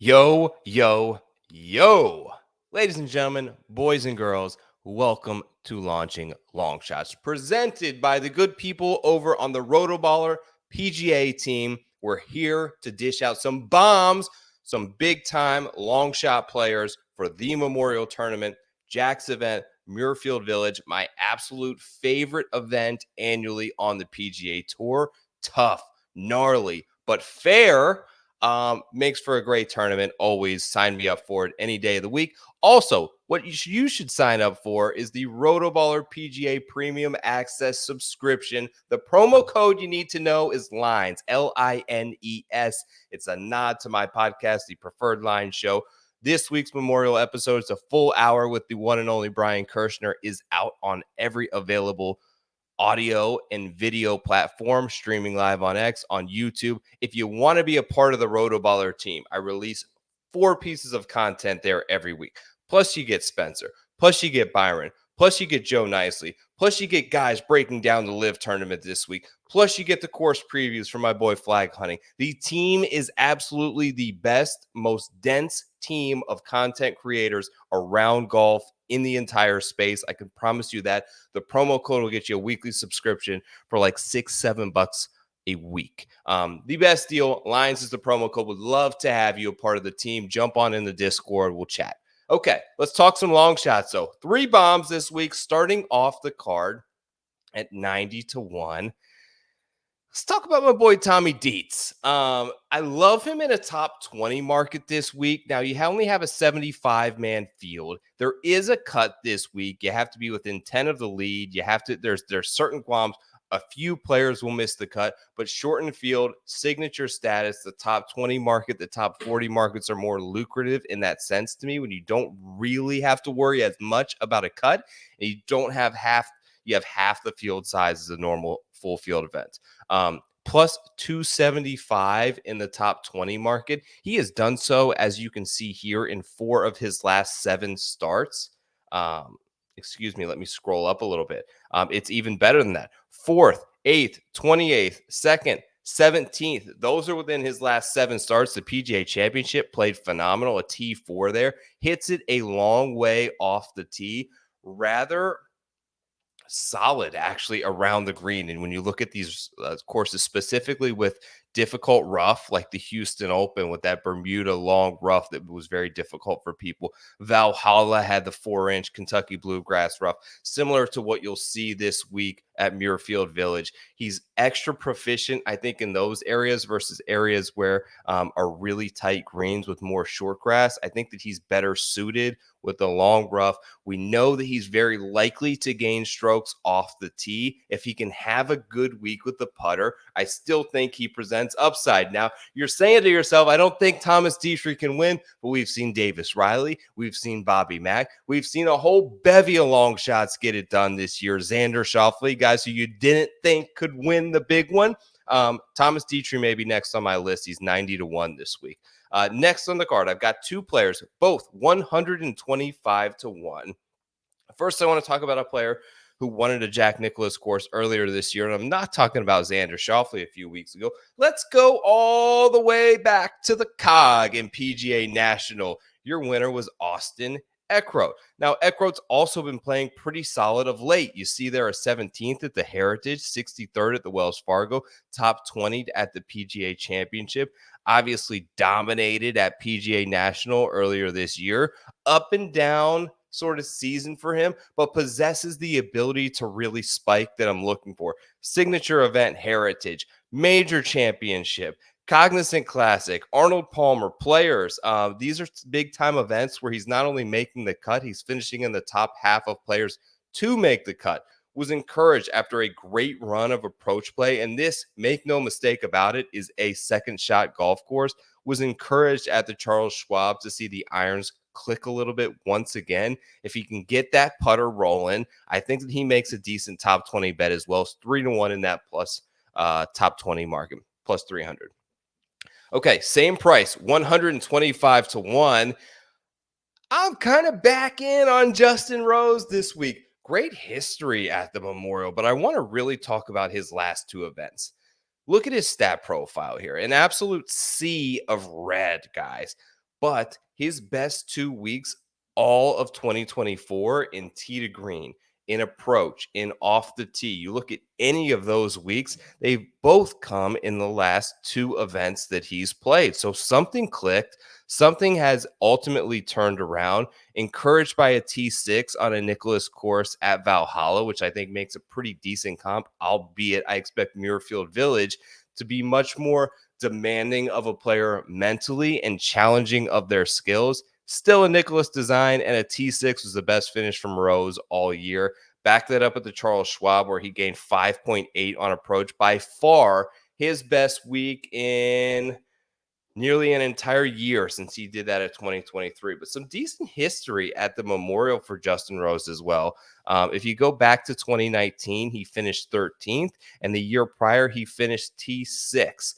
Yo, yo, yo. Ladies and gentlemen, boys and girls, welcome to Launching Longshots, presented by the good people over on the RotoBaller PGA team. We're here to dish out some bombs, some big time long shot players for the Memorial Tournament, Jack's event, Muirfield Village, my absolute favorite event annually on the PGA Tour. Tough, gnarly, but fair. Makes for a great tournament. Always sign me up for it any day of the week. Also, what you should sign up for is the RotoBaller PGA Premium Access subscription. The promo code you need to know is LINES, LINES. It's a nod to my podcast, the Preferred Line Show. This week's Memorial episode is a full hour with the one and only Brian Kirshner, is out on every available audio and video platform, streaming live on X, on YouTube. If you want to be a part of the RotoBaller team, I release 4 pieces of content there every week. Plus, you get Spencer. Plus, you get Byron. Plus, you get Joe Nicely. Plus, you get guys breaking down the live tournament this week. Plus, you get the course previews from my boy Flag Hunting. The team is absolutely the best, most dense team of content creators around golf in the entire space. I can promise you that. The promo code will get you a weekly subscription for like $6-7 a week. The best deal. Lions is the promo code. Would love to have you a part of the team. Jump on in the Discord. We'll chat. Okay, let's talk some long shots though. 3 bombs this week, starting off the card at 90-1. Let's talk about my boy Tommy Dietz. I love him in a top 20 market this week. Now, you only have a 75-man field. There is a cut this week. You have to be within 10 of the lead. You have to, there's certain qualms. A few players will miss the cut, but shortened field, signature status, the top 20 market, the top 40 markets are more lucrative in that sense to me when you don't really have to worry as much about a cut and you don't have you have half the field size as a normal full field event. Plus 275 in the top 20 market. He has done so, as you can see here, in 4 of his last 7 starts. Excuse me, let me scroll up a little bit. It's even better than that. 4th, 8th, 28th, 2nd, 17th. Those are within his last 7 starts. The PGA Championship played phenomenal. A T4 there. Hits it a long way off the tee. Rather solid actually around the green. And when you look at these courses specifically with difficult rough, like the Houston Open with that Bermuda long rough that was very difficult for people. Valhalla had the 4-inch Kentucky bluegrass rough, similar to what you'll see this week at Muirfield Village. He's extra proficient, I think, in those areas versus areas where are really tight greens with more short grass. I think that he's better suited with the long rough. We know that he's very likely to gain strokes off the tee. If he can have a good week with the putter, I still think he presents upside. Now, you're saying to yourself, I don't think Thomas Dietrich can win, but we've seen Davis Riley. We've seen Bobby Mack. We've seen a whole bevy of long shots get it done this year. Xander Schauffele, guys who you didn't think could win the big one. Thomas Dietrich may be next on my list. He's 90-1 this week. Next on the card, I've got 2 players, both 125-1. First, I want to talk about a player who won at a Jack Nicklaus course earlier this year. And I'm not talking about Xander Schauffele a few weeks ago. Let's go all the way back to the COG in PGA National. Your winner was Austin Eckroat. Now, Eckroat's also been playing pretty solid of late. You see there a 17th at the Heritage, 63rd at the Wells Fargo, top 20 at the PGA Championship. Obviously dominated at PGA National earlier this year. Up and down sort of season for him, but possesses the ability to really spike that I'm looking for. Signature event Heritage, major championship, Cognizant Classic, Arnold Palmer players. These are big time events where he's not only making the cut, he's finishing in the top half of players to make the cut. Was encouraged after a great run of approach play. And this, make no mistake about it, is a second shot golf course. Was encouraged at the Charles Schwab to see the irons click a little bit once again. If he can get that putter rolling, I think that he makes a decent top 20 bet as well. It's 3-1 in that plus top 20 market, plus 300. Okay, same price, 125-1. I'm kind of back in on Justin Rose this week. Great history at the Memorial, but I want to really talk about his last 2 events. Look at his stat profile here. An absolute sea of red, guys. but his best 2 weeks, all of 2024 in tee to green, in approach, in off the tee. You look at any of those weeks, they've both come in the last two events that he's played. So something clicked, something has ultimately turned around, encouraged by a T6 on a Nicholas course at Valhalla, which I think makes a pretty decent comp, albeit I expect Muirfield Village to be much more demanding of a player mentally and challenging of their skills. Still a Nicholas design, and a T6 was the best finish from Rose all year. Back that up at the Charles Schwab, where he gained 5.8 on approach, by far his best week in nearly an entire year since he did that at 2023. But some decent history at the Memorial for Justin Rose as well. If you go back to 2019, he finished 13th, and the year prior, he finished T6.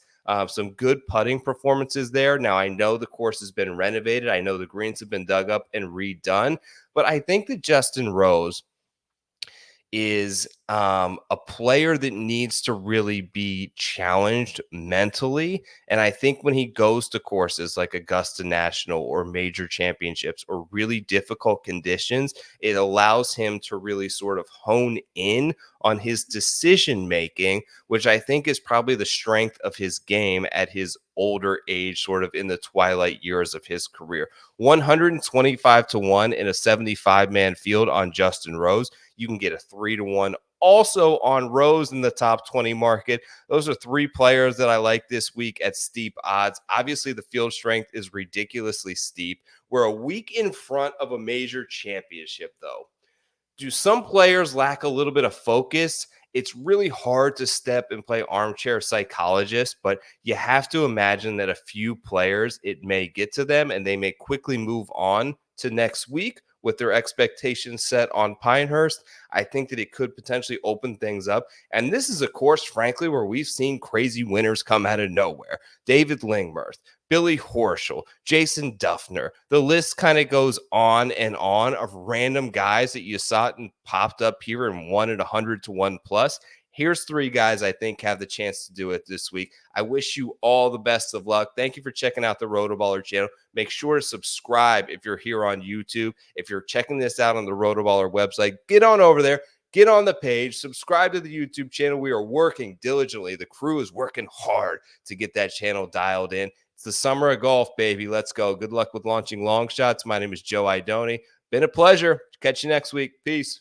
Some good putting performances there. Now, I know the course has been renovated. I know the greens have been dug up and redone, but I think that Justin Rose is a player that needs to really be challenged mentally. And I think when he goes to courses like Augusta National or major championships or really difficult conditions, it allows him to really sort of hone in on his decision making, which I think is probably the strength of his game at his older age, sort of in the twilight years of his career. 125 to 1 in a 75-man field on Justin Rose. You can get a 3-1 also on Rose in the top 20 market. Those are three players that I like this week at steep odds. Obviously, the field strength is ridiculously steep. We're a week in front of a major championship, though. Do some players lack a little bit of focus? It's really hard to step and play armchair psychologist, but you have to imagine that a few players, it may get to them and they may quickly move on to next week with their expectations set on Pinehurst. I think that it could potentially open things up. And this is a course, frankly, where we've seen crazy winners come out of nowhere. David Lingmerth, Billy Horschel, Jason Duffner. The list kind of goes on and on of random guys that you saw and popped up here and won at 100 to 1 plus. Here's three guys I think have the chance to do it this week. I wish you all the best of luck. Thank you for checking out the RotoBaller channel. Make sure to subscribe if you're here on YouTube. If you're checking this out on the RotoBaller website, get on over there. Get on the page, subscribe to the YouTube channel. We are working diligently. The crew is working hard to get that channel dialed in. It's the summer of golf, baby. Let's go. Good luck with launching Longshots. My name is Joe Idone. Been a pleasure. Catch you next week. Peace.